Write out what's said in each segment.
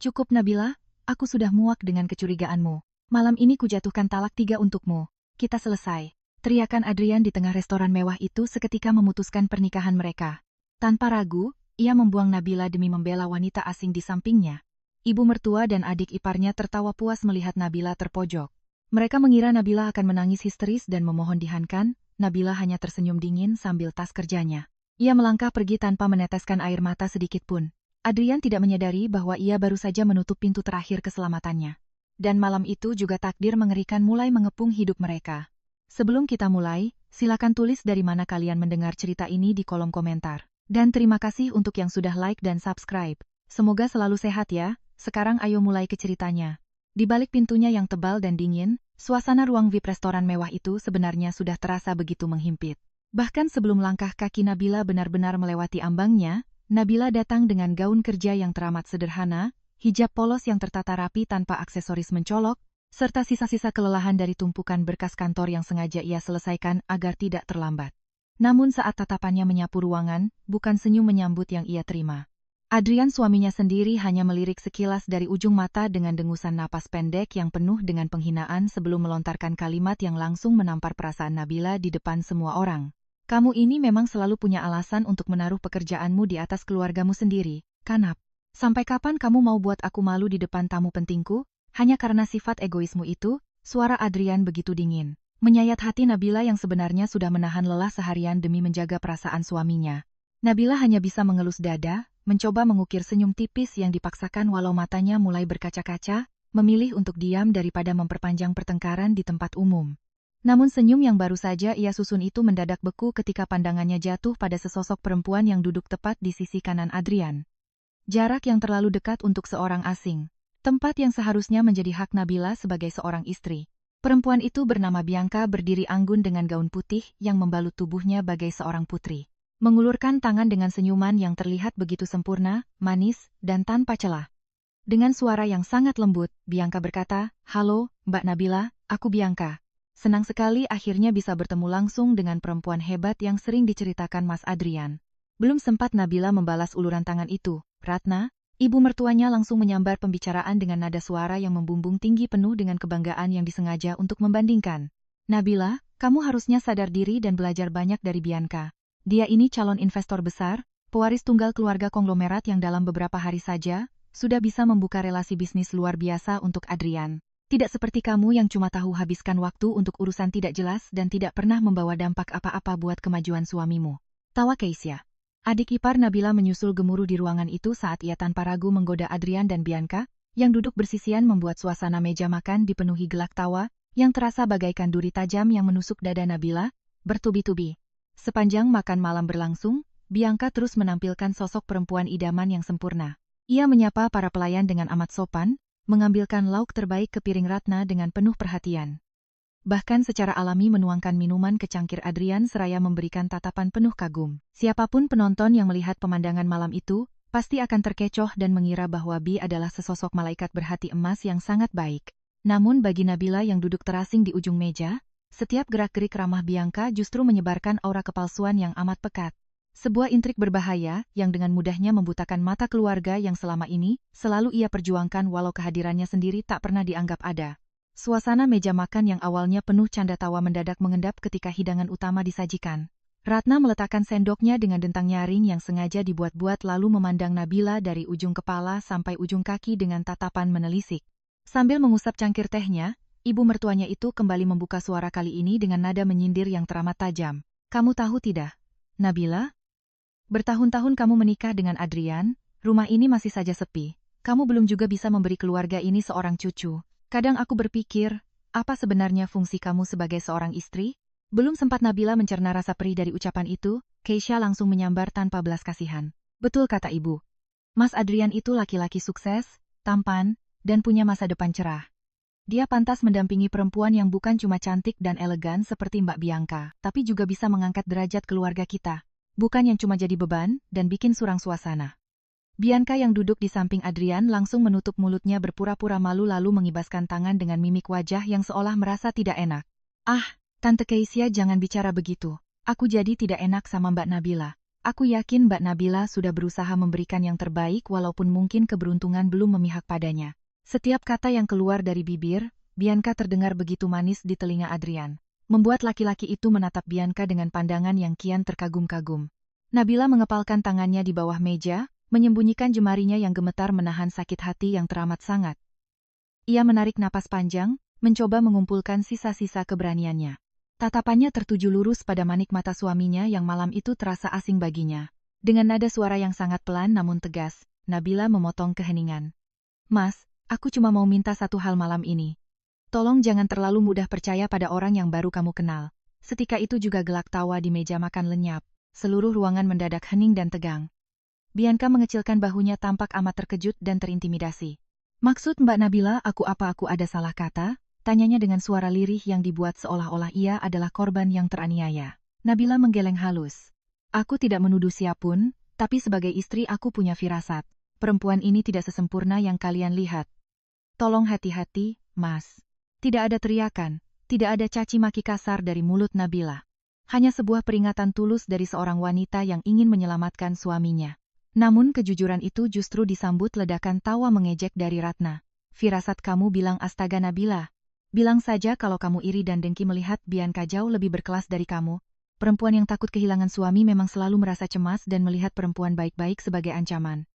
Cukup Nabila, aku sudah muak dengan kecurigaanmu. Malam ini kujatuhkan talak 3 untukmu. Kita selesai. Teriakan Adrian di tengah restoran mewah itu seketika memutuskan pernikahan mereka. Tanpa ragu, ia membuang Nabila demi membela wanita asing di sampingnya. Ibu mertua dan adik iparnya tertawa puas melihat Nabila terpojok. Mereka mengira Nabila akan menangis histeris dan memohon dihankan. Nabila hanya tersenyum dingin sambil tas kerjanya. Ia melangkah pergi tanpa meneteskan air mata sedikit pun. Adrian tidak menyadari bahwa ia baru saja menutup pintu terakhir keselamatannya. Dan malam itu juga takdir mengerikan mulai mengepung hidup mereka. Sebelum kita mulai, silakan tulis dari mana kalian mendengar cerita ini di kolom komentar. Dan terima kasih untuk yang sudah like dan subscribe. Semoga selalu sehat ya. Sekarang ayo mulai ke ceritanya. Di balik pintunya yang tebal dan dingin, suasana ruang VIP restoran mewah itu sebenarnya sudah terasa begitu menghimpit. Bahkan sebelum langkah kaki Nabila benar-benar melewati ambangnya, Nabila datang dengan gaun kerja yang teramat sederhana, hijab polos yang tertata rapi tanpa aksesoris mencolok, serta sisa-sisa kelelahan dari tumpukan berkas kantor yang sengaja ia selesaikan agar tidak terlambat. Namun saat tatapannya menyapu ruangan, bukan senyum menyambut yang ia terima. Adrian suaminya sendiri hanya melirik sekilas dari ujung mata dengan dengusan napas pendek yang penuh dengan penghinaan sebelum melontarkan kalimat yang langsung menampar perasaan Nabila di depan semua orang. Kamu ini memang selalu punya alasan untuk menaruh pekerjaanmu di atas keluargamu sendiri, Kanap. Sampai kapan kamu mau buat aku malu di depan tamu pentingku? Hanya karena sifat egoismu itu, suara Adrian begitu dingin. Menyayat hati Nabila yang sebenarnya sudah menahan lelah seharian demi menjaga perasaan suaminya. Nabila hanya bisa mengelus dada, mencoba mengukir senyum tipis yang dipaksakan walau matanya mulai berkaca-kaca, memilih untuk diam daripada memperpanjang pertengkaran di tempat umum. Namun senyum yang baru saja ia susun itu mendadak beku ketika pandangannya jatuh pada sesosok perempuan yang duduk tepat di sisi kanan Adrian. Jarak yang terlalu dekat untuk seorang asing. Tempat yang seharusnya menjadi hak Nabila sebagai seorang istri. Perempuan itu bernama Bianca berdiri anggun dengan gaun putih yang membalut tubuhnya bagai seorang putri. Mengulurkan tangan dengan senyuman yang terlihat begitu sempurna, manis, dan tanpa celah. Dengan suara yang sangat lembut, Bianca berkata, "Halo, Mbak Nabila, aku Bianca. Senang sekali akhirnya bisa bertemu langsung dengan perempuan hebat yang sering diceritakan Mas Adrian." Belum sempat Nabila membalas uluran tangan itu, Ratna, ibu mertuanya langsung menyambar pembicaraan dengan nada suara yang membumbung tinggi penuh dengan kebanggaan yang disengaja untuk membandingkan. "Nabila, kamu harusnya sadar diri dan belajar banyak dari Bianca. Dia ini calon investor besar, pewaris tunggal keluarga konglomerat yang dalam beberapa hari saja, sudah bisa membuka relasi bisnis luar biasa untuk Adrian. Tidak seperti kamu yang cuma tahu habiskan waktu untuk urusan tidak jelas dan tidak pernah membawa dampak apa-apa buat kemajuan suamimu." Tawa Keisha. Adik ipar Nabila menyusul gemuruh di ruangan itu saat ia tanpa ragu menggoda Adrian dan Bianca, yang duduk bersisian membuat suasana meja makan dipenuhi gelak tawa, yang terasa bagaikan duri tajam yang menusuk dada Nabila, bertubi-tubi. Sepanjang makan malam berlangsung, Bianca terus menampilkan sosok perempuan idaman yang sempurna. Ia menyapa para pelayan dengan amat sopan, mengambilkan lauk terbaik ke piring Ratna dengan penuh perhatian. Bahkan secara alami menuangkan minuman ke cangkir Adrian seraya memberikan tatapan penuh kagum. Siapapun penonton yang melihat pemandangan malam itu, pasti akan terkecoh dan mengira bahwa Bi adalah sesosok malaikat berhati emas yang sangat baik. Namun bagi Nabila yang duduk terasing di ujung meja, setiap gerak-gerik ramah Bianca justru menyebarkan aura kepalsuan yang amat pekat. Sebuah intrik berbahaya yang dengan mudahnya membutakan mata keluarga yang selama ini selalu ia perjuangkan walau kehadirannya sendiri tak pernah dianggap ada. Suasana meja makan yang awalnya penuh canda tawa mendadak mengendap ketika hidangan utama disajikan. Ratna meletakkan sendoknya dengan dentang nyaring yang sengaja dibuat-buat lalu memandang Nabila dari ujung kepala sampai ujung kaki dengan tatapan menelisik. Sambil mengusap cangkir tehnya, ibu mertuanya itu kembali membuka suara kali ini dengan nada menyindir yang teramat tajam. "Kamu tahu tidak, Nabila? Bertahun-tahun kamu menikah dengan Adrian, rumah ini masih saja sepi. Kamu belum juga bisa memberi keluarga ini seorang cucu. Kadang aku berpikir, apa sebenarnya fungsi kamu sebagai seorang istri?" Belum sempat Nabila mencerna rasa perih dari ucapan itu, Keisha langsung menyambar tanpa belas kasihan. "Betul kata ibu. Mas Adrian itu laki-laki sukses, tampan, dan punya masa depan cerah. Dia pantas mendampingi perempuan yang bukan cuma cantik dan elegan seperti Mbak Bianca, tapi juga bisa mengangkat derajat keluarga kita. Bukan yang cuma jadi beban dan bikin surang suasana." Bianca yang duduk di samping Adrian langsung menutup mulutnya berpura-pura malu lalu mengibaskan tangan dengan mimik wajah yang seolah merasa tidak enak. "Ah, Tante Keisha jangan bicara begitu. Aku jadi tidak enak sama Mbak Nabila. Aku yakin Mbak Nabila sudah berusaha memberikan yang terbaik walaupun mungkin keberuntungan belum memihak padanya. Setiap kata yang keluar dari bibir, Bianca terdengar begitu manis di telinga Adrian, membuat laki-laki itu menatap Bianca dengan pandangan yang kian terkagum-kagum. Nabila mengepalkan tangannya di bawah meja, menyembunyikan jemarinya yang gemetar menahan sakit hati yang teramat sangat. Ia menarik napas panjang, mencoba mengumpulkan sisa-sisa keberaniannya. Tatapannya tertuju lurus pada manik mata suaminya yang malam itu terasa asing baginya. Dengan nada suara yang sangat pelan namun tegas, Nabila memotong keheningan. Mas, aku cuma mau minta satu hal malam ini. Tolong jangan terlalu mudah percaya pada orang yang baru kamu kenal. Setika itu juga gelak tawa di meja makan lenyap. Seluruh ruangan mendadak hening dan tegang. Bianca mengecilkan bahunya tampak amat terkejut dan terintimidasi. Maksud Mbak Nabila aku ada salah kata? Tanyanya dengan suara lirih yang dibuat seolah-olah ia adalah korban yang teraniaya. Nabila menggeleng halus. Aku tidak menuduh siapapun, tapi sebagai istri aku punya firasat. Perempuan ini tidak sesempurna yang kalian lihat. Tolong hati-hati, Mas. Tidak ada teriakan, tidak ada caci maki kasar dari mulut Nabila. Hanya sebuah peringatan tulus dari seorang wanita yang ingin menyelamatkan suaminya. Namun kejujuran itu justru disambut ledakan tawa mengejek dari Ratna. Firasat kamu bilang astaga Nabila. Bilang saja kalau kamu iri dan dengki melihat Bianca jauh lebih berkelas dari kamu. Perempuan yang takut kehilangan suami memang selalu merasa cemas dan melihat perempuan baik-baik sebagai ancaman.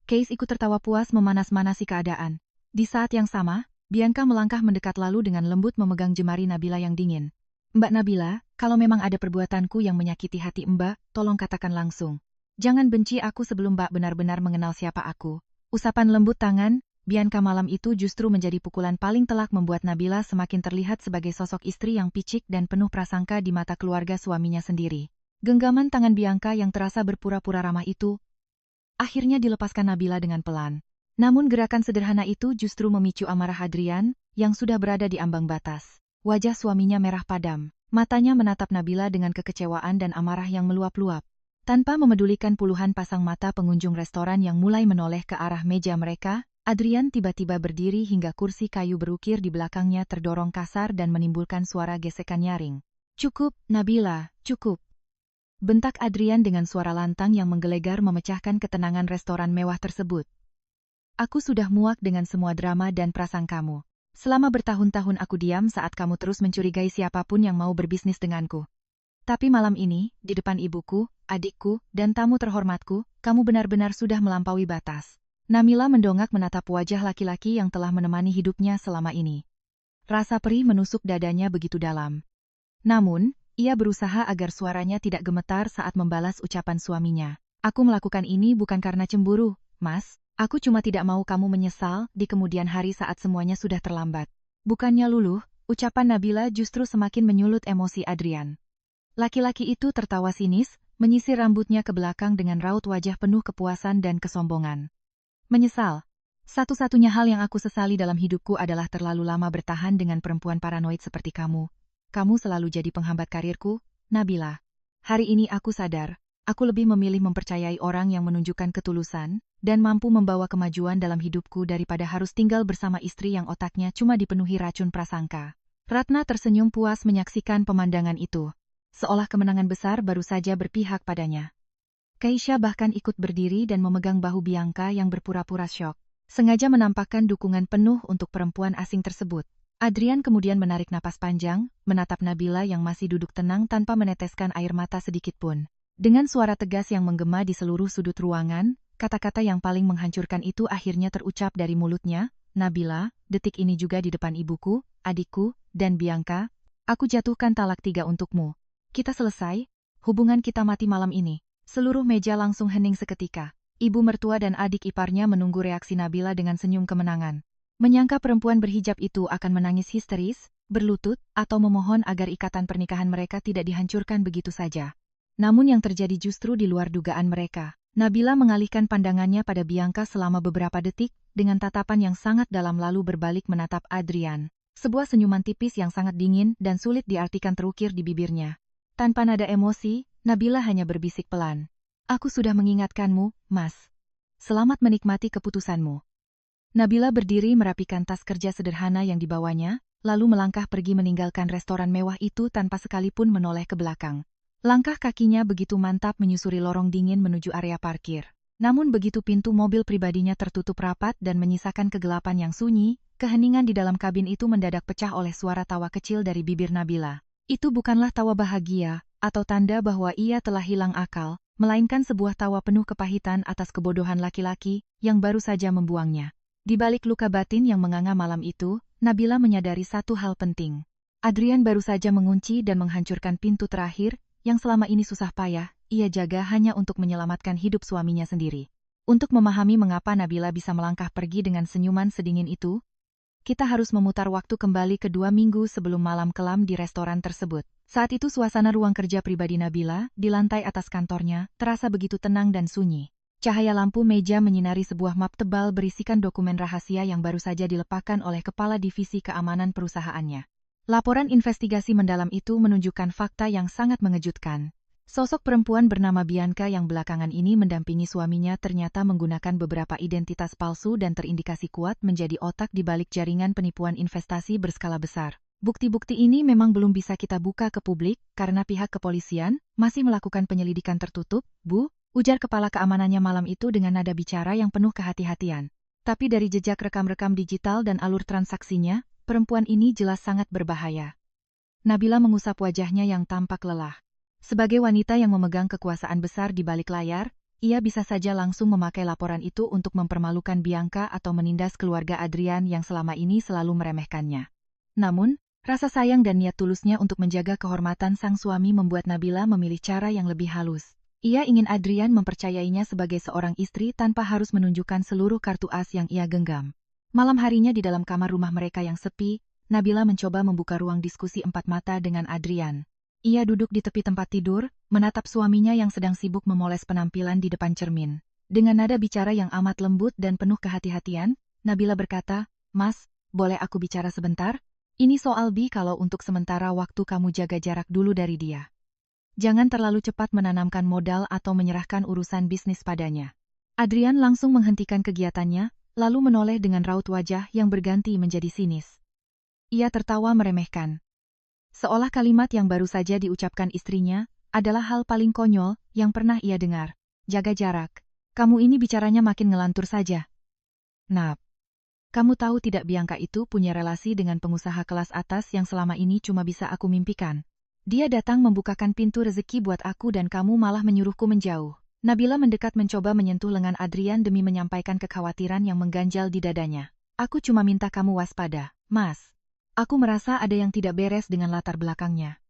Case ikut tertawa puas memanas-manasi keadaan. Di saat yang sama, Bianca melangkah mendekat lalu dengan lembut memegang jemari Nabila yang dingin. Mbak Nabila, kalau memang ada perbuatanku yang menyakiti hati Mbak, tolong katakan langsung. Jangan benci aku sebelum Mbak benar-benar mengenal siapa aku. Usapan lembut tangan, Bianca malam itu justru menjadi pukulan paling telak membuat Nabila semakin terlihat sebagai sosok istri yang picik dan penuh prasangka di mata keluarga suaminya sendiri. Genggaman tangan Bianca yang terasa berpura-pura ramah itu akhirnya dilepaskan Nabila dengan pelan. Namun gerakan sederhana itu justru memicu amarah Adrian yang sudah berada di ambang batas. Wajah suaminya merah padam, matanya menatap Nabila dengan kekecewaan dan amarah yang meluap-luap. Tanpa memedulikan puluhan pasang mata pengunjung restoran yang mulai menoleh ke arah meja mereka, Adrian tiba-tiba berdiri hingga kursi kayu berukir di belakangnya terdorong kasar dan menimbulkan suara gesekan nyaring. Cukup, Nabila, cukup. Bentak Adrian dengan suara lantang yang menggelegar memecahkan ketenangan restoran mewah tersebut. Aku sudah muak dengan semua drama dan prasangkamu. Selama bertahun-tahun aku diam saat kamu terus mencurigai siapapun yang mau berbisnis denganku. Tapi malam ini, di depan ibuku, adikku, dan tamu terhormatku, kamu benar-benar sudah melampaui batas. Namila mendongak menatap wajah laki-laki yang telah menemani hidupnya selama ini. Rasa perih menusuk dadanya begitu dalam. Namun, ia berusaha agar suaranya tidak gemetar saat membalas ucapan suaminya. Aku melakukan ini bukan karena cemburu, Mas. Aku cuma tidak mau kamu menyesal di kemudian hari saat semuanya sudah terlambat. Bukannya luluh, ucapan Nabila justru semakin menyulut emosi Adrian. Laki-laki itu tertawa sinis, menyisir rambutnya ke belakang dengan raut wajah penuh kepuasan dan kesombongan. Menyesal. Satu-satunya hal yang aku sesali dalam hidupku adalah terlalu lama bertahan dengan perempuan paranoid seperti kamu. Kamu selalu jadi penghambat karirku, Nabila. Hari ini aku sadar, aku lebih memilih mempercayai orang yang menunjukkan ketulusan dan mampu membawa kemajuan dalam hidupku daripada harus tinggal bersama istri yang otaknya cuma dipenuhi racun prasangka. Ratna tersenyum puas menyaksikan pemandangan itu. Seolah kemenangan besar baru saja berpihak padanya. Keisha bahkan ikut berdiri dan memegang bahu Bianca yang berpura-pura syok, sengaja menampakkan dukungan penuh untuk perempuan asing tersebut. Adrian kemudian menarik napas panjang, menatap Nabila yang masih duduk tenang tanpa meneteskan air mata sedikitpun. Dengan suara tegas yang menggema di seluruh sudut ruangan, kata-kata yang paling menghancurkan itu akhirnya terucap dari mulutnya. Nabila, detik ini juga di depan ibuku, adikku, dan Bianca, aku jatuhkan talak 3 untukmu. Kita selesai, hubungan kita mati malam ini. Seluruh meja langsung hening seketika. Ibu mertua dan adik iparnya menunggu reaksi Nabila dengan senyum kemenangan. Menyangka perempuan berhijab itu akan menangis histeris, berlutut, atau memohon agar ikatan pernikahan mereka tidak dihancurkan begitu saja. Namun yang terjadi justru di luar dugaan mereka. Nabila mengalihkan pandangannya pada Bianca selama beberapa detik, dengan tatapan yang sangat dalam lalu berbalik menatap Adrian. Sebuah senyuman tipis yang sangat dingin dan sulit diartikan terukir di bibirnya. Tanpa nada emosi, Nabila hanya berbisik pelan. Aku sudah mengingatkanmu, Mas. Selamat menikmati keputusanmu. Nabila berdiri merapikan tas kerja sederhana yang dibawanya, lalu melangkah pergi meninggalkan restoran mewah itu tanpa sekalipun menoleh ke belakang. Langkah kakinya begitu mantap menyusuri lorong dingin menuju area parkir. Namun begitu pintu mobil pribadinya tertutup rapat dan menyisakan kegelapan yang sunyi, keheningan di dalam kabin itu mendadak pecah oleh suara tawa kecil dari bibir Nabila. Itu bukanlah tawa bahagia, atau tanda bahwa ia telah hilang akal, melainkan sebuah tawa penuh kepahitan atas kebodohan laki-laki yang baru saja membuangnya. Di balik luka batin yang menganga malam itu, Nabila menyadari satu hal penting. Adrian baru saja mengunci dan menghancurkan pintu terakhir, yang selama ini susah payah, ia jaga hanya untuk menyelamatkan hidup suaminya sendiri. Untuk memahami mengapa Nabila bisa melangkah pergi dengan senyuman sedingin itu, kita harus memutar waktu kembali ke 2 minggu sebelum malam kelam di restoran tersebut. Saat itu suasana ruang kerja pribadi Nabila, di lantai atas kantornya, terasa begitu tenang dan sunyi. Cahaya lampu meja menyinari sebuah map tebal berisikan dokumen rahasia yang baru saja dilepakkan oleh Kepala Divisi Keamanan perusahaannya. Laporan investigasi mendalam itu menunjukkan fakta yang sangat mengejutkan. Sosok perempuan bernama Bianca yang belakangan ini mendampingi suaminya ternyata menggunakan beberapa identitas palsu dan terindikasi kuat menjadi otak di balik jaringan penipuan investasi berskala besar. Bukti-bukti ini memang belum bisa kita buka ke publik karena pihak kepolisian masih melakukan penyelidikan tertutup, Bu, ujar kepala keamanannya malam itu dengan nada bicara yang penuh kehati-hatian. Tapi dari jejak rekam-rekam digital dan alur transaksinya, perempuan ini jelas sangat berbahaya. Nabila mengusap wajahnya yang tampak lelah. Sebagai wanita yang memegang kekuasaan besar di balik layar, ia bisa saja langsung memakai laporan itu untuk mempermalukan Bianca atau menindas keluarga Adrian yang selama ini selalu meremehkannya. Namun, rasa sayang dan niat tulusnya untuk menjaga kehormatan sang suami membuat Nabila memilih cara yang lebih halus. Ia ingin Adrian mempercayainya sebagai seorang istri tanpa harus menunjukkan seluruh kartu as yang ia genggam. Malam harinya di dalam kamar rumah mereka yang sepi, Nabila mencoba membuka ruang diskusi empat mata dengan Adrian. Ia duduk di tepi tempat tidur, menatap suaminya yang sedang sibuk memoles penampilan di depan cermin. Dengan nada bicara yang amat lembut dan penuh kehati-hatian, Nabila berkata, "Mas, boleh aku bicara sebentar? Ini soal Bi kalau untuk sementara waktu kamu jaga jarak dulu dari dia. Jangan terlalu cepat menanamkan modal atau menyerahkan urusan bisnis padanya." Adrian langsung menghentikan kegiatannya, lalu menoleh dengan raut wajah yang berganti menjadi sinis. Ia tertawa meremehkan. Seolah kalimat yang baru saja diucapkan istrinya adalah hal paling konyol yang pernah ia dengar. Jaga jarak. Kamu ini bicaranya makin ngelantur saja. Nap. Kamu tahu tidak Bianca itu punya relasi dengan pengusaha kelas atas yang selama ini cuma bisa aku mimpikan. Dia datang membukakan pintu rezeki buat aku dan kamu malah menyuruhku menjauh. Nabila mendekat mencoba menyentuh lengan Adrian demi menyampaikan kekhawatiran yang mengganjal di dadanya. Aku cuma minta kamu waspada, Mas. Aku merasa ada yang tidak beres dengan latar belakangnya.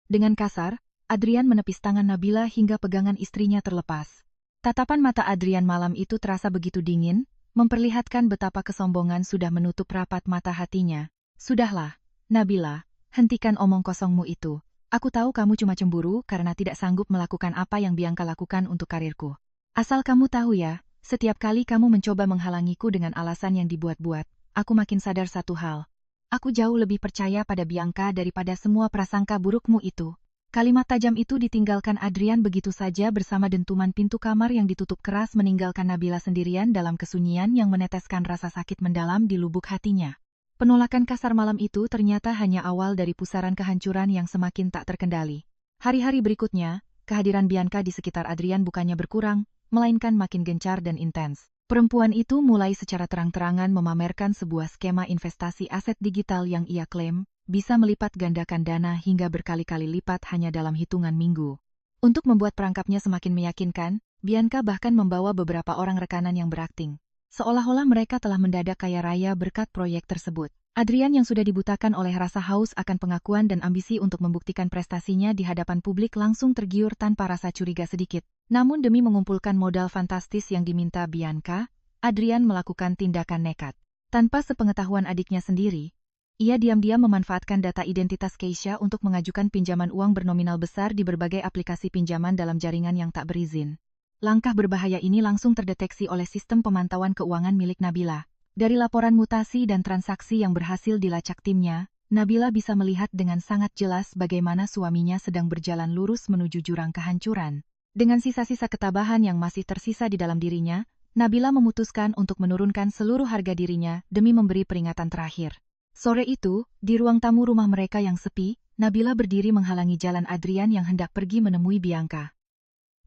Dengan kasar, Adrian menepis tangan Nabila hingga pegangan istrinya terlepas. Tatapan mata Adrian malam itu terasa begitu dingin, memperlihatkan betapa kesombongan sudah menutup rapat mata hatinya. Sudahlah, Nabila, hentikan omong kosongmu itu. Aku tahu kamu cuma cemburu karena tidak sanggup melakukan apa yang Bianca lakukan untuk karirku. Asal kamu tahu ya, setiap kali kamu mencoba menghalangiku dengan alasan yang dibuat-buat, aku makin sadar satu hal. Aku jauh lebih percaya pada Bianca daripada semua prasangka burukmu itu. Kalimat tajam itu ditinggalkan Adrian begitu saja bersama dentuman pintu kamar yang ditutup keras meninggalkan Nabila sendirian dalam kesunyian yang meneteskan rasa sakit mendalam di lubuk hatinya. Penolakan kasar malam itu ternyata hanya awal dari pusaran kehancuran yang semakin tak terkendali. Hari-hari berikutnya, kehadiran Bianca di sekitar Adrian bukannya berkurang, melainkan makin gencar dan intens. Perempuan itu mulai secara terang-terangan memamerkan sebuah skema investasi aset digital yang ia klaim bisa melipat gandakan dana hingga berkali-kali lipat hanya dalam hitungan minggu. Untuk membuat perangkapnya semakin meyakinkan, Bianca bahkan membawa beberapa orang rekanan yang berakting. Seolah-olah mereka telah mendadak kaya raya berkat proyek tersebut. Adrian yang sudah dibutakan oleh rasa haus akan pengakuan dan ambisi untuk membuktikan prestasinya di hadapan publik langsung tergiur tanpa rasa curiga sedikit. Namun demi mengumpulkan modal fantastis yang diminta Bianca, Adrian melakukan tindakan nekat. Tanpa sepengetahuan adiknya sendiri, ia diam-diam memanfaatkan data identitas Keisha untuk mengajukan pinjaman uang bernominal besar di berbagai aplikasi pinjaman dalam jaringan yang tak berizin. Langkah berbahaya ini langsung terdeteksi oleh sistem pemantauan keuangan milik Nabila. Dari laporan mutasi dan transaksi yang berhasil dilacak timnya, Nabila bisa melihat dengan sangat jelas bagaimana suaminya sedang berjalan lurus menuju jurang kehancuran. Dengan sisa-sisa ketabahan yang masih tersisa di dalam dirinya, Nabila memutuskan untuk menurunkan seluruh harga dirinya demi memberi peringatan terakhir. Sore itu, di ruang tamu rumah mereka yang sepi, Nabila berdiri menghalangi jalan Adrian yang hendak pergi menemui Bianca.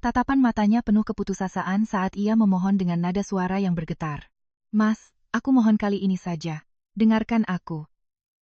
Tatapan matanya penuh keputusasaan saat ia memohon dengan nada suara yang bergetar. Mas, aku mohon kali ini saja. Dengarkan aku.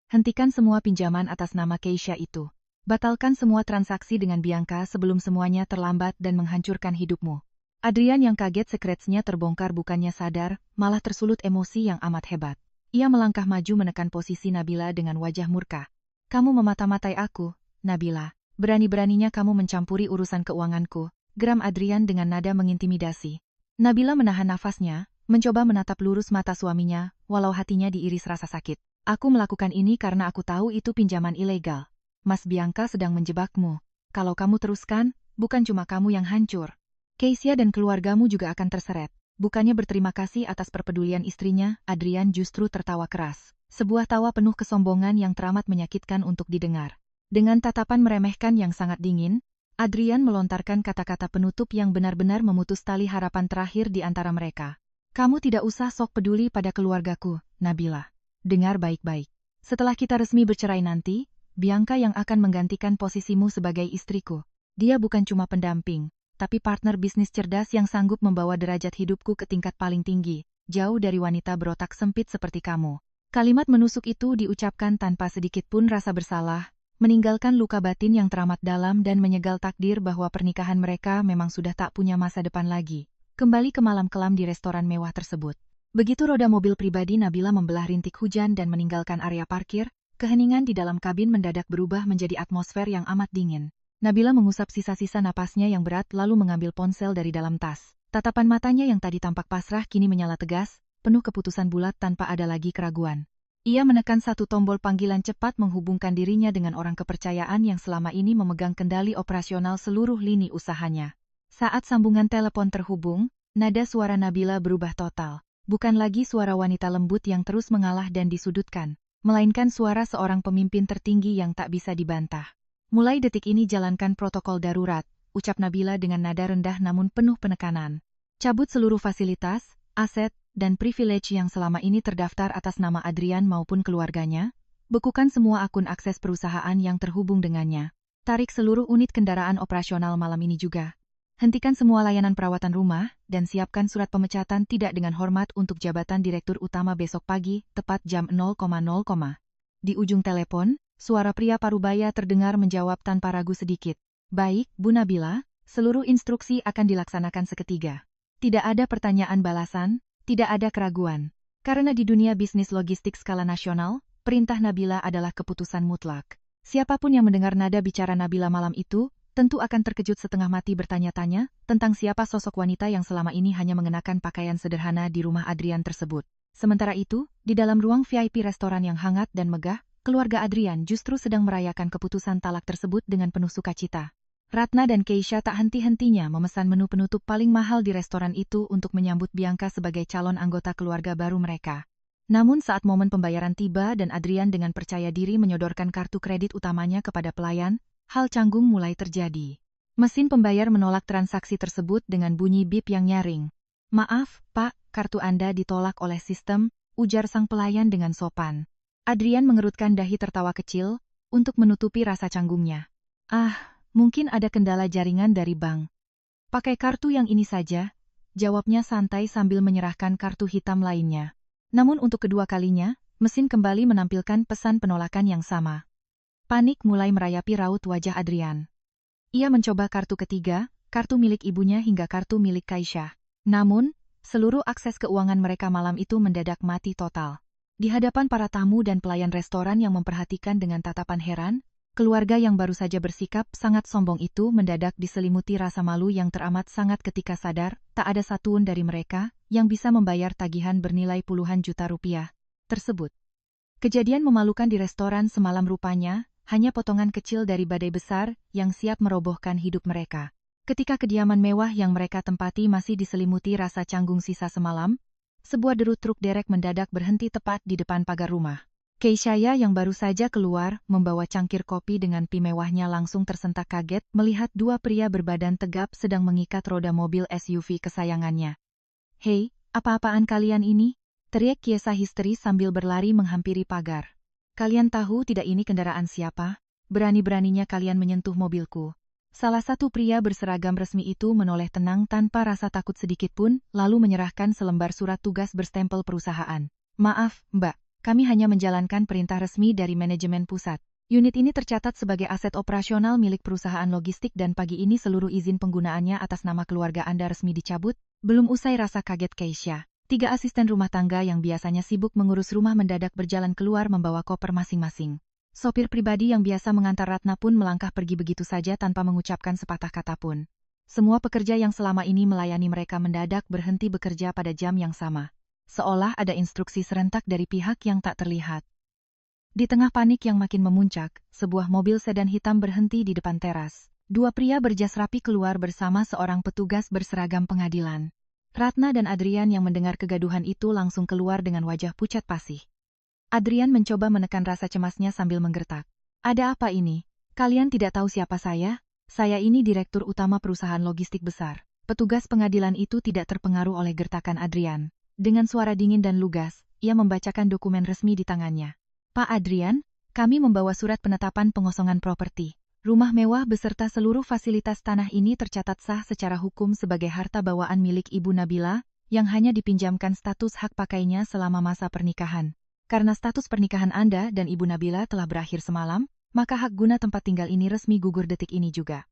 Hentikan semua pinjaman atas nama Keisha itu. Batalkan semua transaksi dengan Bianca sebelum semuanya terlambat dan menghancurkan hidupmu. Adrian yang kaget sekretsnya terbongkar bukannya sadar, malah tersulut emosi yang amat hebat. Ia melangkah maju menekan posisi Nabila dengan wajah murka. Kamu memata-matai aku, Nabila. Berani-beraninya kamu mencampuri urusan keuanganku, geram Adrian dengan nada mengintimidasi. Nabila menahan nafasnya, mencoba menatap lurus mata suaminya, walau hatinya diiris rasa sakit. Aku melakukan ini karena aku tahu itu pinjaman ilegal. Mas Bianca sedang menjebakmu. Kalau kamu teruskan, bukan cuma kamu yang hancur. Keisha dan keluargamu juga akan terseret. Bukannya berterima kasih atas perpedulian istrinya, Adrian justru tertawa keras. Sebuah tawa penuh kesombongan yang teramat menyakitkan untuk didengar. Dengan tatapan meremehkan yang sangat dingin, Adrian melontarkan kata-kata penutup yang benar-benar memutus tali harapan terakhir di antara mereka. Kamu tidak usah sok peduli pada keluargaku, Nabila. Dengar baik-baik. Setelah kita resmi bercerai nanti, Bianca yang akan menggantikan posisimu sebagai istriku. Dia bukan cuma pendamping, tapi partner bisnis cerdas yang sanggup membawa derajat hidupku ke tingkat paling tinggi, jauh dari wanita berotak sempit seperti kamu. Kalimat menusuk itu diucapkan tanpa sedikit pun rasa bersalah, meninggalkan luka batin yang teramat dalam dan menyegal takdir bahwa pernikahan mereka memang sudah tak punya masa depan lagi. Kembali ke malam kelam di restoran mewah tersebut. Begitu roda mobil pribadi Nabila membelah rintik hujan dan meninggalkan area parkir, keheningan di dalam kabin mendadak berubah menjadi atmosfer yang amat dingin. Nabila mengusap sisa-sisa napasnya yang berat lalu mengambil ponsel dari dalam tas. Tatapan matanya yang tadi tampak pasrah kini menyala tegas, penuh keputusan bulat tanpa ada lagi keraguan. Ia menekan satu tombol panggilan cepat menghubungkan dirinya dengan orang kepercayaan yang selama ini memegang kendali operasional seluruh lini usahanya. Saat sambungan telepon terhubung, nada suara Nabila berubah total. Bukan lagi suara wanita lembut yang terus mengalah dan disudutkan, melainkan suara seorang pemimpin tertinggi yang tak bisa dibantah. Mulai detik ini jalankan protokol darurat, ucap Nabila dengan nada rendah namun penuh penekanan. Cabut seluruh fasilitas, aset, dan privilege yang selama ini terdaftar atas nama Adrian maupun keluarganya, bekukan semua akun akses perusahaan yang terhubung dengannya. Tarik seluruh unit kendaraan operasional malam ini juga. Hentikan semua layanan perawatan rumah, dan siapkan surat pemecatan tidak dengan hormat untuk jabatan Direktur Utama besok pagi, tepat jam 0,0. Di ujung telepon, suara pria parubaya terdengar menjawab tanpa ragu sedikit. Baik, Bu Nabila, seluruh instruksi akan dilaksanakan seketika. Tidak ada pertanyaan balasan, tidak ada keraguan. Karena di dunia bisnis logistik skala nasional, perintah Nabila adalah keputusan mutlak. Siapapun yang mendengar nada bicara Nabila malam itu, tentu akan terkejut setengah mati bertanya-tanya tentang siapa sosok wanita yang selama ini hanya mengenakan pakaian sederhana di rumah Adrian tersebut. Sementara itu, di dalam ruang VIP restoran yang hangat dan megah, keluarga Adrian justru sedang merayakan keputusan talak tersebut dengan penuh sukacita. Ratna dan Keisha tak henti-hentinya memesan menu penutup paling mahal di restoran itu untuk menyambut Bianca sebagai calon anggota keluarga baru mereka. Namun saat momen pembayaran tiba dan Adrian dengan percaya diri menyodorkan kartu kredit utamanya kepada pelayan, hal canggung mulai terjadi. Mesin pembayar menolak transaksi tersebut dengan bunyi bip yang nyaring. Maaf, Pak, kartu Anda ditolak oleh sistem, ujar sang pelayan dengan sopan. Adrian mengerutkan dahi tertawa kecil, untuk menutupi rasa canggungnya. Mungkin ada kendala jaringan dari bank. Pakai kartu yang ini saja, jawabnya santai sambil menyerahkan kartu hitam lainnya. Namun untuk kedua kalinya, mesin kembali menampilkan pesan penolakan yang sama. Panik mulai merayapi raut wajah Adrian. Ia mencoba kartu ketiga, kartu milik ibunya hingga kartu milik Keisha. Namun, seluruh akses keuangan mereka malam itu mendadak mati total. Di hadapan para tamu dan pelayan restoran yang memperhatikan dengan tatapan heran, keluarga yang baru saja bersikap sangat sombong itu mendadak diselimuti rasa malu yang teramat sangat ketika sadar tak ada satupun dari mereka yang bisa membayar tagihan bernilai puluhan juta rupiah tersebut. Kejadian memalukan di restoran semalam rupanya hanya potongan kecil dari badai besar yang siap merobohkan hidup mereka. Ketika kediaman mewah yang mereka tempati masih diselimuti rasa canggung sisa semalam, sebuah derut truk derek mendadak berhenti tepat di depan pagar rumah. Keisha yang baru saja keluar, membawa cangkir kopi dengan pi mewahnya langsung tersentak kaget melihat dua pria berbadan tegap sedang mengikat roda mobil SUV kesayangannya. Hei, apa-apaan kalian ini? Teriak Kiesa histeris sambil berlari menghampiri pagar. Kalian tahu tidak ini kendaraan siapa? berani-beraninya kalian menyentuh mobilku. Salah satu pria berseragam resmi itu menoleh tenang tanpa rasa takut sedikitpun, lalu menyerahkan selembar surat tugas berstempel perusahaan. Maaf, Mbak, kami hanya menjalankan perintah resmi dari manajemen pusat. Unit ini tercatat sebagai aset operasional milik perusahaan logistik dan pagi ini seluruh izin penggunaannya atas nama keluarga Anda resmi dicabut. Belum usai rasa kaget Keisha. 3 asisten rumah tangga yang biasanya sibuk mengurus rumah mendadak berjalan keluar membawa koper masing-masing. Sopir pribadi yang biasa mengantar Ratna pun melangkah pergi begitu saja tanpa mengucapkan sepatah kata pun. Semua pekerja yang selama ini melayani mereka mendadak berhenti bekerja pada jam yang sama. Seolah ada instruksi serentak dari pihak yang tak terlihat. Di tengah panik yang makin memuncak, sebuah mobil sedan hitam berhenti di depan teras. 2 pria berjas rapi keluar bersama seorang petugas berseragam pengadilan. Ratna dan Adrian yang mendengar kegaduhan itu langsung keluar dengan wajah pucat pasih. Adrian mencoba menekan rasa cemasnya sambil menggertak. Ada apa ini? Kalian tidak tahu siapa saya? Saya ini direktur utama perusahaan logistik besar. Petugas pengadilan itu tidak terpengaruh oleh gertakan Adrian. Dengan suara dingin dan lugas, ia membacakan dokumen resmi di tangannya. Pak Adrian, kami membawa surat penetapan pengosongan properti. Rumah mewah beserta seluruh fasilitas tanah ini tercatat sah secara hukum sebagai harta bawaan milik Ibu Nabila, yang hanya dipinjamkan status hak pakainya selama masa pernikahan. Karena status pernikahan Anda dan Ibu Nabila telah berakhir semalam, maka hak guna tempat tinggal ini resmi gugur detik ini juga.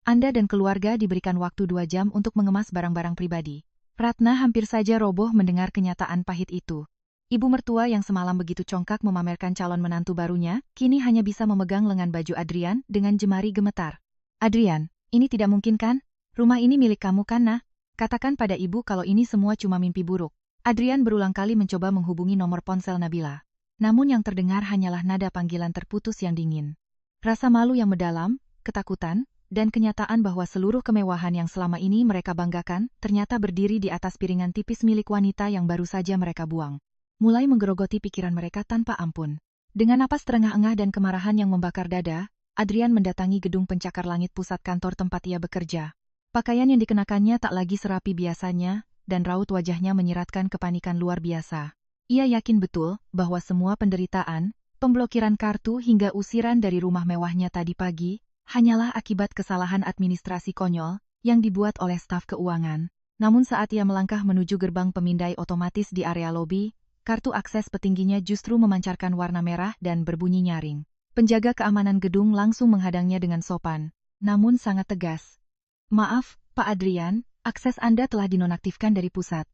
Anda dan keluarga diberikan waktu 2 jam untuk mengemas barang-barang pribadi. Ratna hampir saja roboh mendengar kenyataan pahit itu. Ibu mertua yang semalam begitu congkak memamerkan calon menantu barunya, kini hanya bisa memegang lengan baju Adrian dengan jemari gemetar. Adrian, ini tidak mungkin kan? Rumah ini milik kamu kan, Nah? Katakan pada ibu kalau ini semua cuma mimpi buruk. Adrian berulang kali mencoba menghubungi nomor ponsel Nabila. Namun yang terdengar hanyalah nada panggilan terputus yang dingin. Rasa malu yang mendalam, ketakutan, dan kenyataan bahwa seluruh kemewahan yang selama ini mereka banggakan, ternyata berdiri di atas piringan tipis milik wanita yang baru saja mereka buang. Mulai menggerogoti pikiran mereka tanpa ampun. Dengan napas terengah-engah dan kemarahan yang membakar dada, Adrian mendatangi gedung pencakar langit pusat kantor tempat ia bekerja. Pakaian yang dikenakannya tak lagi serapi biasanya, dan raut wajahnya menyiratkan kepanikan luar biasa. Ia yakin betul bahwa semua penderitaan, pemblokiran kartu hingga usiran dari rumah mewahnya tadi pagi, hanyalah akibat kesalahan administrasi konyol yang dibuat oleh staf keuangan. Namun saat ia melangkah menuju gerbang pemindai otomatis di area lobi, kartu akses petingginya justru memancarkan warna merah dan berbunyi nyaring. Penjaga keamanan gedung langsung menghadangnya dengan sopan, namun sangat tegas. Maaf, Pak Adrian, akses Anda telah dinonaktifkan dari pusat.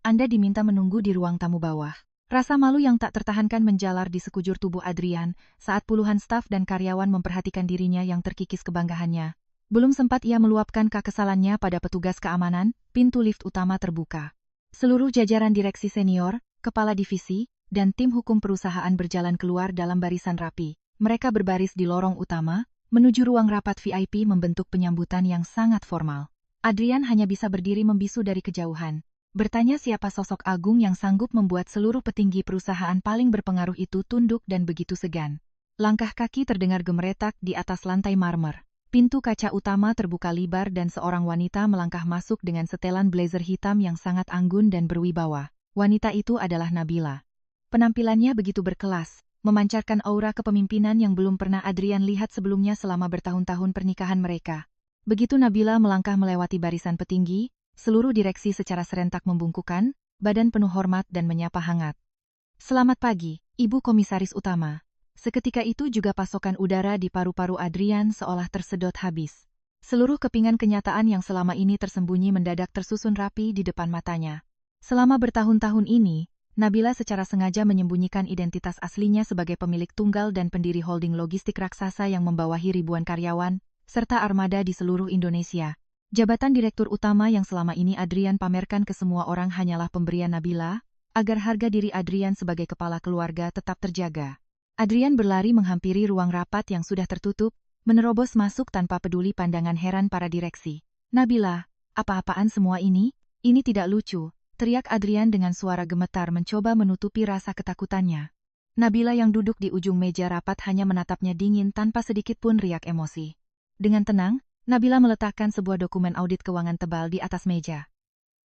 Anda diminta menunggu di ruang tamu bawah. Rasa malu yang tak tertahankan menjalar di sekujur tubuh Adrian saat puluhan staf dan karyawan memperhatikan dirinya yang terkikis kebanggaannya. Belum sempat ia meluapkan kekesalannya pada petugas keamanan, pintu lift utama terbuka. Seluruh jajaran direksi senior, kepala divisi, dan tim hukum perusahaan berjalan keluar dalam barisan rapi. Mereka berbaris di lorong utama, menuju ruang rapat VIP membentuk penyambutan yang sangat formal. Adrian hanya bisa berdiri membisu dari kejauhan. Bertanya siapa sosok agung yang sanggup membuat seluruh petinggi perusahaan paling berpengaruh itu tunduk dan begitu segan. Langkah kaki terdengar gemeretak di atas lantai marmer. Pintu kaca utama terbuka lebar dan seorang wanita melangkah masuk dengan setelan blazer hitam yang sangat anggun dan berwibawa. Wanita itu adalah Nabila. Penampilannya begitu berkelas, memancarkan aura kepemimpinan yang belum pernah Adrian lihat sebelumnya selama bertahun-tahun pernikahan mereka. Begitu Nabila melangkah melewati barisan petinggi, seluruh direksi secara serentak membungkukkan, badan penuh hormat dan menyapa hangat. Selamat pagi, Ibu Komisaris Utama. Seketika itu juga pasokan udara di paru-paru Adrian seolah tersedot habis. Seluruh kepingan kenyataan yang selama ini tersembunyi mendadak tersusun rapi di depan matanya. Selama bertahun-tahun ini, Nabila secara sengaja menyembunyikan identitas aslinya sebagai pemilik tunggal dan pendiri holding logistik raksasa yang membawahi ribuan karyawan, serta armada di seluruh Indonesia. Jabatan direktur utama yang selama ini Adrian pamerkan ke semua orang hanyalah pemberian Nabila, agar harga diri Adrian sebagai kepala keluarga tetap terjaga. Adrian berlari menghampiri ruang rapat yang sudah tertutup, menerobos masuk tanpa peduli pandangan heran para direksi. Nabila, apa-apaan semua ini? Ini tidak lucu. Teriak Adrian dengan suara gemetar mencoba menutupi rasa ketakutannya. Nabila yang duduk di ujung meja rapat hanya menatapnya dingin tanpa sedikit pun riak emosi. Dengan tenang, Nabila meletakkan sebuah dokumen audit keuangan tebal di atas meja.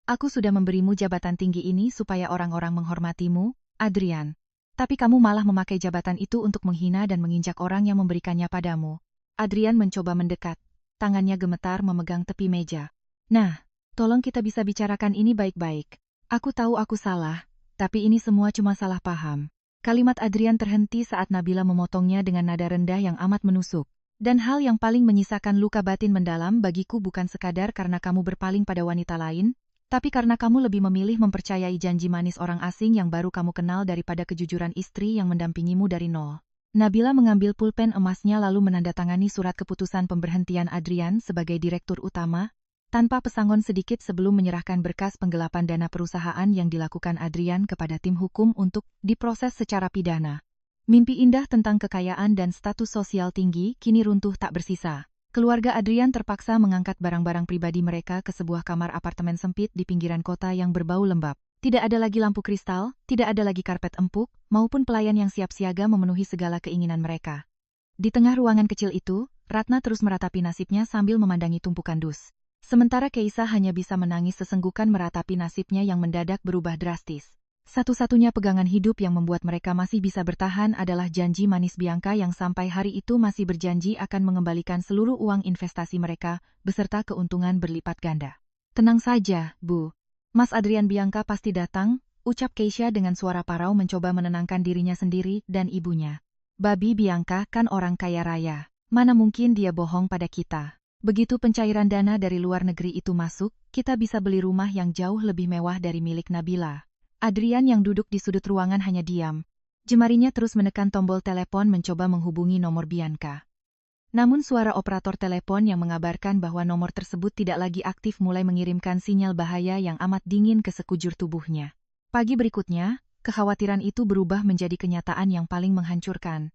Aku sudah memberimu jabatan tinggi ini supaya orang-orang menghormatimu, Adrian. Tapi kamu malah memakai jabatan itu untuk menghina dan menginjak orang yang memberikannya padamu. Adrian mencoba mendekat. Tangannya gemetar memegang tepi meja. Nah, tolong kita bisa bicarakan ini baik-baik. Aku tahu aku salah, tapi ini semua cuma salah paham. Kalimat Adrian terhenti saat Nabila memotongnya dengan nada rendah yang amat menusuk. Dan hal yang paling menyisakan luka batin mendalam bagiku bukan sekadar karena kamu berpaling pada wanita lain, tapi karena kamu lebih memilih mempercayai janji manis orang asing yang baru kamu kenal daripada kejujuran istri yang mendampingimu dari nol. Nabila mengambil pulpen emasnya lalu menandatangani surat keputusan pemberhentian Adrian sebagai direktur utama, tanpa pesangon sedikit sebelum menyerahkan berkas penggelapan dana perusahaan yang dilakukan Adrian kepada tim hukum untuk diproses secara pidana. Mimpi indah tentang kekayaan dan status sosial tinggi kini runtuh tak bersisa. Keluarga Adrian terpaksa mengangkat barang-barang pribadi mereka ke sebuah kamar apartemen sempit di pinggiran kota yang berbau lembab. Tidak ada lagi lampu kristal, tidak ada lagi karpet empuk, maupun pelayan yang siap siaga memenuhi segala keinginan mereka. Di tengah ruangan kecil itu, Ratna terus meratapi nasibnya sambil memandangi tumpukan dus. Sementara Keisa hanya bisa menangis sesenggukan meratapi nasibnya yang mendadak berubah drastis. Satu-satunya pegangan hidup yang membuat mereka masih bisa bertahan adalah janji manis Bianca yang sampai hari itu masih berjanji akan mengembalikan seluruh uang investasi mereka, beserta keuntungan berlipat ganda. Tenang saja, Bu. Mas Adrian Bianca pasti datang, ucap Keisha dengan suara parau mencoba menenangkan dirinya sendiri dan ibunya. Babi Bianca kan orang kaya raya. Mana mungkin dia bohong pada kita. Begitu pencairan dana dari luar negeri itu masuk, kita bisa beli rumah yang jauh lebih mewah dari milik Nabila. Adrian yang duduk di sudut ruangan hanya diam. Jemarinya terus menekan tombol telepon mencoba menghubungi nomor Bianca. Namun suara operator telepon yang mengabarkan bahwa nomor tersebut tidak lagi aktif mulai mengirimkan sinyal bahaya yang amat dingin ke sekujur tubuhnya. Pagi berikutnya, kekhawatiran itu berubah menjadi kenyataan yang paling menghancurkan.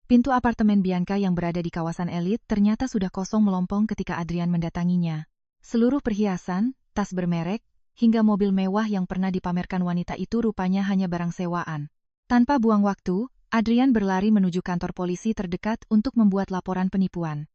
Pintu apartemen Bianca yang berada di kawasan elit ternyata sudah kosong melompong ketika Adrian mendatanginya. Seluruh perhiasan, tas bermerek, hingga mobil mewah yang pernah dipamerkan wanita itu rupanya hanya barang sewaan. Tanpa buang waktu, Adrian berlari menuju kantor polisi terdekat untuk membuat laporan penipuan.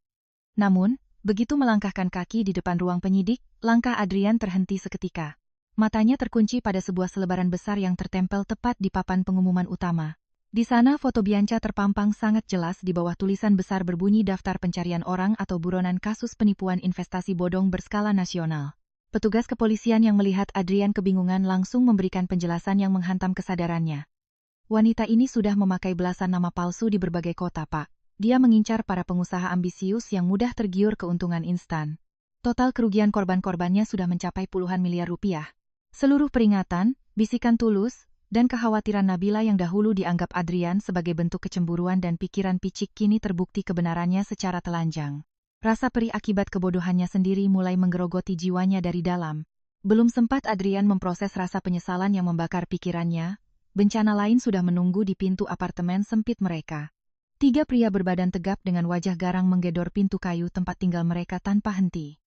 Namun, begitu melangkahkan kaki di depan ruang penyidik, langkah Adrian terhenti seketika. Matanya terkunci pada sebuah selebaran besar yang tertempel tepat di papan pengumuman utama. Di sana foto Bianca terpampang sangat jelas di bawah tulisan besar berbunyi Daftar Pencarian Orang atau Buronan Kasus Penipuan Investasi Bodong Berskala Nasional. Petugas kepolisian yang melihat Adrian kebingungan langsung memberikan penjelasan yang menghantam kesadarannya. Wanita ini sudah memakai belasan nama palsu di berbagai kota, Pak. Dia mengincar para pengusaha ambisius yang mudah tergiur keuntungan instan. Total kerugian korban-korbannya sudah mencapai puluhan miliar rupiah. Seluruh peringatan, bisikan tulus, dan kekhawatiran Nabila yang dahulu dianggap Adrian sebagai bentuk kecemburuan dan pikiran picik kini terbukti kebenarannya secara telanjang. Rasa perih akibat kebodohannya sendiri mulai menggerogoti jiwanya dari dalam. Belum sempat Adrian memproses rasa penyesalan yang membakar pikirannya, bencana lain sudah menunggu di pintu apartemen sempit mereka. 3 pria berbadan tegap dengan wajah garang menggedor pintu kayu tempat tinggal mereka tanpa henti.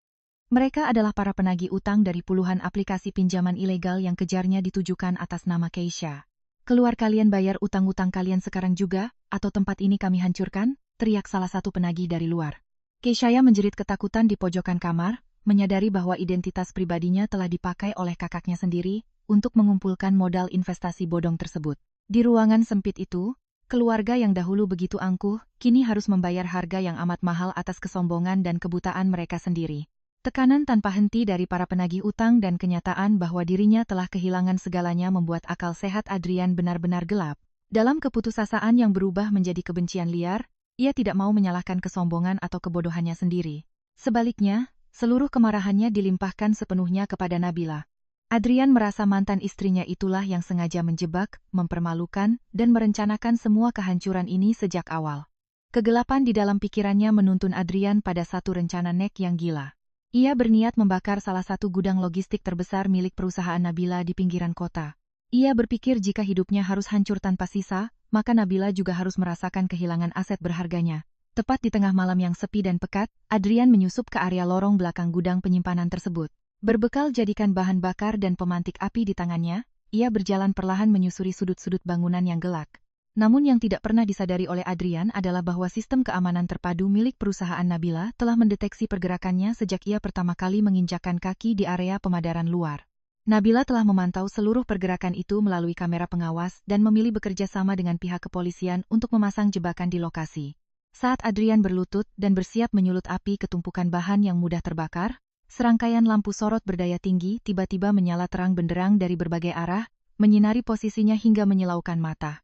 Mereka adalah para penagih utang dari puluhan aplikasi pinjaman ilegal yang kejarnya ditujukan atas nama Keisha. Keluar kalian bayar utang-utang kalian sekarang juga, atau tempat ini kami hancurkan, teriak salah satu penagih dari luar. Keisha menjerit ketakutan di pojokan kamar, menyadari bahwa identitas pribadinya telah dipakai oleh kakaknya sendiri untuk mengumpulkan modal investasi bodong tersebut. Di ruangan sempit itu, keluarga yang dahulu begitu angkuh, kini harus membayar harga yang amat mahal atas kesombongan dan kebutaan mereka sendiri. Tekanan tanpa henti dari para penagih utang dan kenyataan bahwa dirinya telah kehilangan segalanya membuat akal sehat Adrian benar-benar gelap. Dalam keputusasaan yang berubah menjadi kebencian liar, ia tidak mau menyalahkan kesombongan atau kebodohannya sendiri. Sebaliknya, seluruh kemarahannya dilimpahkan sepenuhnya kepada Nabila. Adrian merasa mantan istrinya itulah yang sengaja menjebak, mempermalukan, dan merencanakan semua kehancuran ini sejak awal. Kegelapan di dalam pikirannya menuntun Adrian pada satu rencana nek yang gila. Ia berniat membakar salah satu gudang logistik terbesar milik perusahaan Nabila di pinggiran kota. Ia berpikir jika hidupnya harus hancur tanpa sisa, maka Nabila juga harus merasakan kehilangan aset berharganya. Tepat di tengah malam yang sepi dan pekat, Adrian menyusup ke area lorong belakang gudang penyimpanan tersebut. Berbekal jadikan bahan bakar dan pemantik api di tangannya, ia berjalan perlahan menyusuri sudut-sudut bangunan yang gelap. Namun yang tidak pernah disadari oleh Adrian adalah bahwa sistem keamanan terpadu milik perusahaan Nabila telah mendeteksi pergerakannya sejak ia pertama kali menginjakkan kaki di area pemadaran luar. Nabila telah memantau seluruh pergerakan itu melalui kamera pengawas dan memilih bekerja sama dengan pihak kepolisian untuk memasang jebakan di lokasi. Saat Adrian berlutut dan bersiap menyulut api ke tumpukan bahan yang mudah terbakar, serangkaian lampu sorot berdaya tinggi tiba-tiba menyala terang benderang dari berbagai arah, menyinari posisinya hingga menyilaukan mata.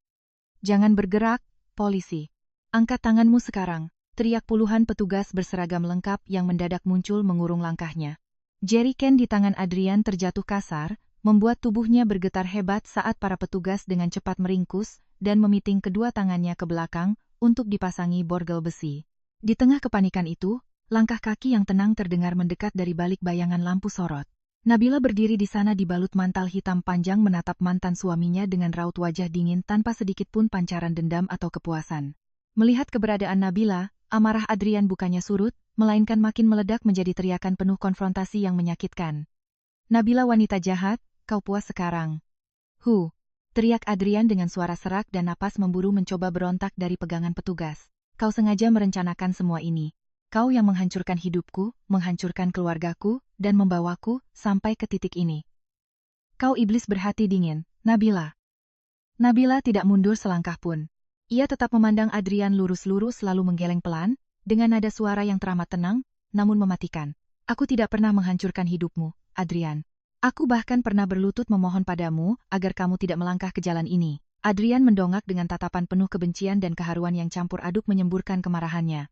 "Jangan bergerak, polisi. Angkat tanganmu sekarang," teriak puluhan petugas berseragam lengkap yang mendadak muncul mengurung langkahnya. Jerrycan di tangan Adrian terjatuh kasar, membuat tubuhnya bergetar hebat saat para petugas dengan cepat meringkus dan memiting kedua tangannya ke belakang untuk dipasangi borgel besi. Di tengah kepanikan itu, langkah kaki yang tenang terdengar mendekat dari balik bayangan lampu sorot. Nabila berdiri di sana dibalut mantel hitam panjang menatap mantan suaminya dengan raut wajah dingin tanpa sedikit pun pancaran dendam atau kepuasan. Melihat keberadaan Nabila, amarah Adrian bukannya surut, melainkan makin meledak menjadi teriakan penuh konfrontasi yang menyakitkan. "Nabila wanita jahat, kau puas sekarang?" Teriak Adrian dengan suara serak dan napas memburu mencoba berontak dari pegangan petugas. "Kau sengaja merencanakan semua ini. Kau yang menghancurkan hidupku, menghancurkan keluargaku, dan membawaku sampai ke titik ini. Kau iblis berhati dingin, Nabila." Nabila tidak mundur selangkah pun. Ia tetap memandang Adrian lurus-lurus lalu menggeleng pelan, dengan nada suara yang teramat tenang, namun mematikan. "Aku tidak pernah menghancurkan hidupmu, Adrian. Aku bahkan pernah berlutut memohon padamu agar kamu tidak melangkah ke jalan ini." Adrian mendongak dengan tatapan penuh kebencian dan keharuan yang campur aduk menyemburkan kemarahannya.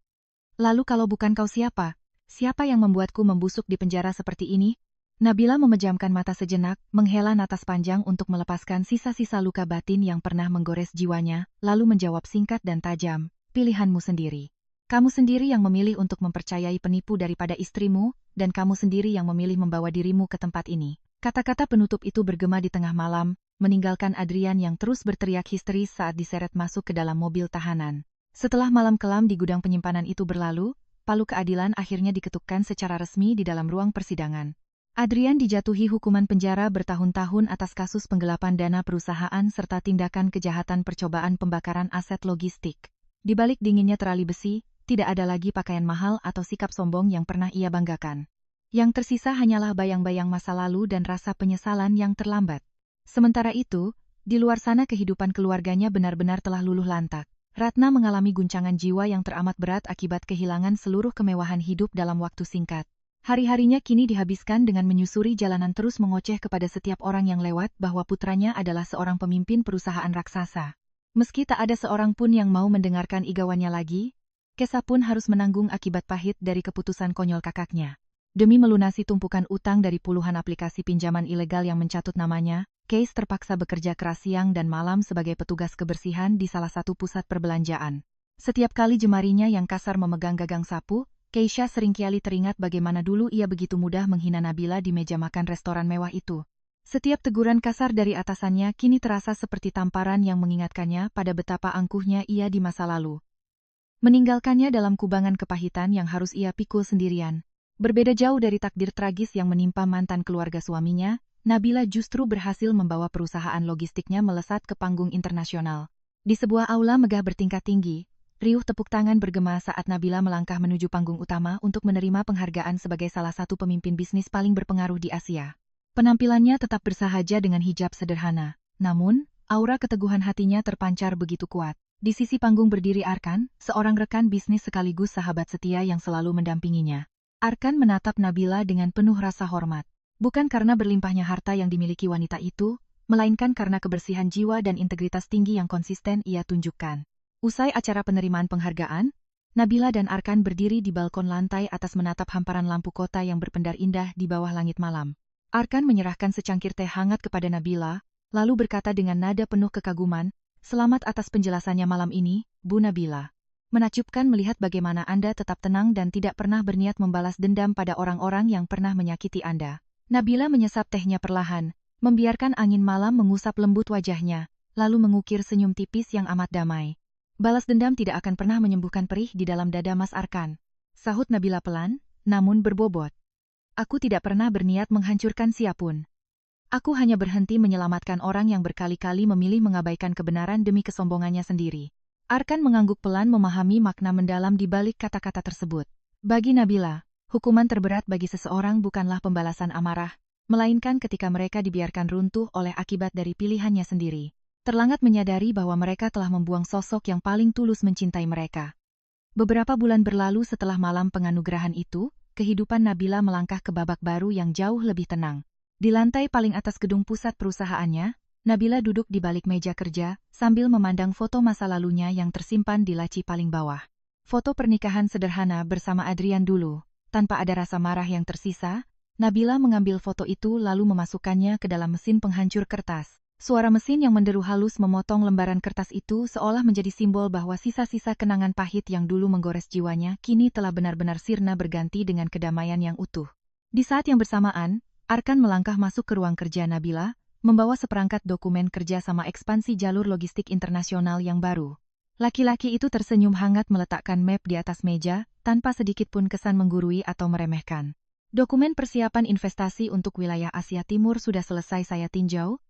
"Lalu kalau bukan kau siapa? Siapa yang membuatku membusuk di penjara seperti ini?" Nabila memejamkan mata sejenak, menghela napas panjang untuk melepaskan sisa-sisa luka batin yang pernah menggores jiwanya, lalu menjawab singkat dan tajam, "Pilihanmu sendiri. Kamu sendiri yang memilih untuk mempercayai penipu daripada istrimu, dan kamu sendiri yang memilih membawa dirimu ke tempat ini." Kata-kata penutup itu bergema di tengah malam, meninggalkan Adrian yang terus berteriak histeris saat diseret masuk ke dalam mobil tahanan. Setelah malam kelam di gudang penyimpanan itu berlalu, palu keadilan akhirnya diketukkan secara resmi di dalam ruang persidangan. Adrian dijatuhi hukuman penjara bertahun-tahun atas kasus penggelapan dana perusahaan serta tindakan kejahatan percobaan pembakaran aset logistik. Di balik dinginnya terali besi, tidak ada lagi pakaian mahal atau sikap sombong yang pernah ia banggakan. Yang tersisa hanyalah bayang-bayang masa lalu dan rasa penyesalan yang terlambat. Sementara itu, di luar sana kehidupan keluarganya benar-benar telah luluh lantak. Ratna mengalami guncangan jiwa yang teramat berat akibat kehilangan seluruh kemewahan hidup dalam waktu singkat. Hari-harinya kini dihabiskan dengan menyusuri jalanan terus mengoceh kepada setiap orang yang lewat bahwa putranya adalah seorang pemimpin perusahaan raksasa. Meski tak ada seorang pun yang mau mendengarkan igauannya lagi, Kesa pun harus menanggung akibat pahit dari keputusan konyol kakaknya. Demi melunasi tumpukan utang dari puluhan aplikasi pinjaman ilegal yang mencatut namanya, Keis terpaksa bekerja keras siang dan malam sebagai petugas kebersihan di salah satu pusat perbelanjaan. Setiap kali jemarinya yang kasar memegang gagang sapu, Keisha seringkali teringat bagaimana dulu ia begitu mudah menghina Nabila di meja makan restoran mewah itu. Setiap teguran kasar dari atasannya kini terasa seperti tamparan yang mengingatkannya pada betapa angkuhnya ia di masa lalu. Meninggalkannya dalam kubangan kepahitan yang harus ia pikul sendirian. Berbeda jauh dari takdir tragis yang menimpa mantan keluarga suaminya, Nabila justru berhasil membawa perusahaan logistiknya melesat ke panggung internasional. Di sebuah aula megah bertingkat tinggi, riuh tepuk tangan bergema saat Nabila melangkah menuju panggung utama untuk menerima penghargaan sebagai salah satu pemimpin bisnis paling berpengaruh di Asia. Penampilannya tetap bersahaja dengan hijab sederhana, namun, aura keteguhan hatinya terpancar begitu kuat. Di sisi panggung berdiri Arkan, seorang rekan bisnis sekaligus sahabat setia yang selalu mendampinginya. Arkan menatap Nabila dengan penuh rasa hormat. Bukan karena berlimpahnya harta yang dimiliki wanita itu, melainkan karena kebersihan jiwa dan integritas tinggi yang konsisten ia tunjukkan. Usai acara penerimaan penghargaan, Nabila dan Arkan berdiri di balkon lantai atas menatap hamparan lampu kota yang berpendar indah di bawah langit malam. Arkan menyerahkan secangkir teh hangat kepada Nabila, lalu berkata dengan nada penuh kekaguman, "Selamat atas penjelasannya malam ini, Bu Nabila. Menakjubkan melihat bagaimana Anda tetap tenang dan tidak pernah berniat membalas dendam pada orang-orang yang pernah menyakiti Anda." Nabila menyesap tehnya perlahan, membiarkan angin malam mengusap lembut wajahnya, lalu mengukir senyum tipis yang amat damai. "Balas dendam tidak akan pernah menyembuhkan perih di dalam dada Mas Arkan," sahut Nabila pelan, namun berbobot. "Aku tidak pernah berniat menghancurkan siapapun. Aku hanya berhenti menyelamatkan orang yang berkali-kali memilih mengabaikan kebenaran demi kesombongannya sendiri." Arkan mengangguk pelan memahami makna mendalam di balik kata-kata tersebut. Bagi Nabila, hukuman terberat bagi seseorang bukanlah pembalasan amarah, melainkan ketika mereka dibiarkan runtuh oleh akibat dari pilihannya sendiri. Terlangat menyadari bahwa mereka telah membuang sosok yang paling tulus mencintai mereka. Beberapa bulan berlalu setelah malam penganugerahan itu, kehidupan Nabila melangkah ke babak baru yang jauh lebih tenang. Di lantai paling atas gedung pusat perusahaannya, Nabila duduk di balik meja kerja, sambil memandang foto masa lalunya yang tersimpan di laci paling bawah. Foto pernikahan sederhana bersama Adrian dulu. Tanpa ada rasa marah yang tersisa, Nabila mengambil foto itu lalu memasukkannya ke dalam mesin penghancur kertas. Suara mesin yang menderu halus memotong lembaran kertas itu seolah menjadi simbol bahwa sisa-sisa kenangan pahit yang dulu menggores jiwanya kini telah benar-benar sirna berganti dengan kedamaian yang utuh. Di saat yang bersamaan, Arkan melangkah masuk ke ruang kerja Nabila, membawa seperangkat dokumen kerja sama ekspansi jalur logistik internasional yang baru. Laki-laki itu tersenyum hangat meletakkan map di atas meja, tanpa sedikit pun kesan menggurui atau meremehkan. Dokumen persiapan investasi untuk wilayah Asia Timur sudah selesai saya tinjau,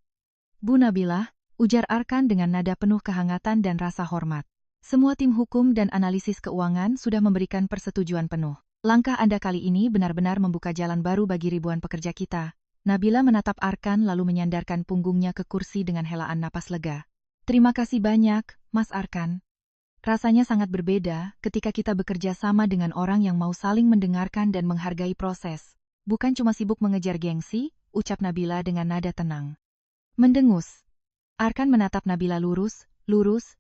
Bu Nabila, ujar Arkan dengan nada penuh kehangatan dan rasa hormat. Semua tim hukum dan analisis keuangan sudah memberikan persetujuan penuh. Langkah Anda kali ini benar-benar membuka jalan baru bagi ribuan pekerja kita. Nabila menatap Arkan lalu menyandarkan punggungnya ke kursi dengan helaan napas lega. Terima kasih banyak, Mas Arkan. Rasanya sangat berbeda ketika kita bekerja sama dengan orang yang mau saling mendengarkan dan menghargai proses. Bukan cuma sibuk mengejar gengsi, ucap Nabila dengan nada tenang. Mendengus. Arkan menatap Nabila lurus,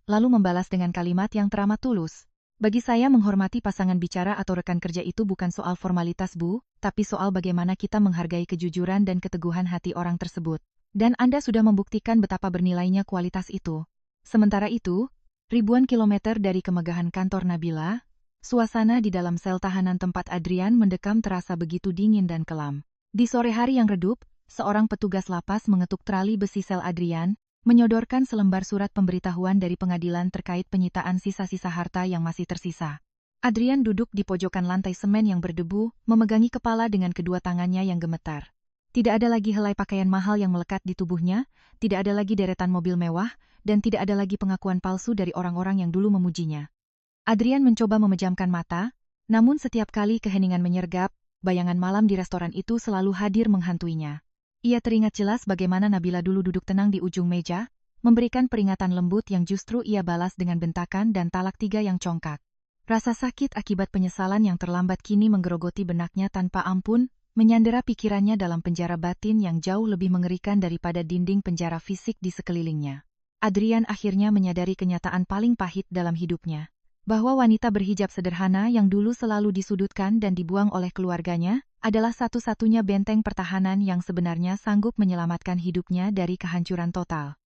lalu membalas dengan kalimat yang teramat tulus. Bagi saya menghormati pasangan bicara atau rekan kerja itu bukan soal formalitas Bu, tapi soal bagaimana kita menghargai kejujuran dan keteguhan hati orang tersebut. Dan Anda sudah membuktikan betapa bernilainya kualitas itu. Sementara itu, ribuan kilometer dari kemegahan kantor Nabila, suasana di dalam sel tahanan tempat Adrian mendekam terasa begitu dingin dan kelam. Di sore hari yang redup, seorang petugas lapas mengetuk trali besi sel Adrian, menyodorkan selembar surat pemberitahuan dari pengadilan terkait penyitaan sisa-sisa harta yang masih tersisa. Adrian duduk di pojokan lantai semen yang berdebu, memegangi kepala dengan kedua tangannya yang gemetar. Tidak ada lagi helai pakaian mahal yang melekat di tubuhnya, tidak ada lagi deretan mobil mewah, dan tidak ada lagi pengakuan palsu dari orang-orang yang dulu memujinya. Adrian mencoba memejamkan mata, namun setiap kali keheningan menyergap, bayangan malam di restoran itu selalu hadir menghantuinya. Ia teringat jelas bagaimana Nabila dulu duduk tenang di ujung meja, memberikan peringatan lembut yang justru ia balas dengan bentakan dan talak 3 yang congkak. Rasa sakit akibat penyesalan yang terlambat kini menggerogoti benaknya tanpa ampun, menyandera pikirannya dalam penjara batin yang jauh lebih mengerikan daripada dinding penjara fisik di sekelilingnya. Adrian akhirnya menyadari kenyataan paling pahit dalam hidupnya. Bahwa wanita berhijab sederhana yang dulu selalu disudutkan dan dibuang oleh keluarganya, adalah satu-satunya benteng pertahanan yang sebenarnya sanggup menyelamatkan hidupnya dari kehancuran total.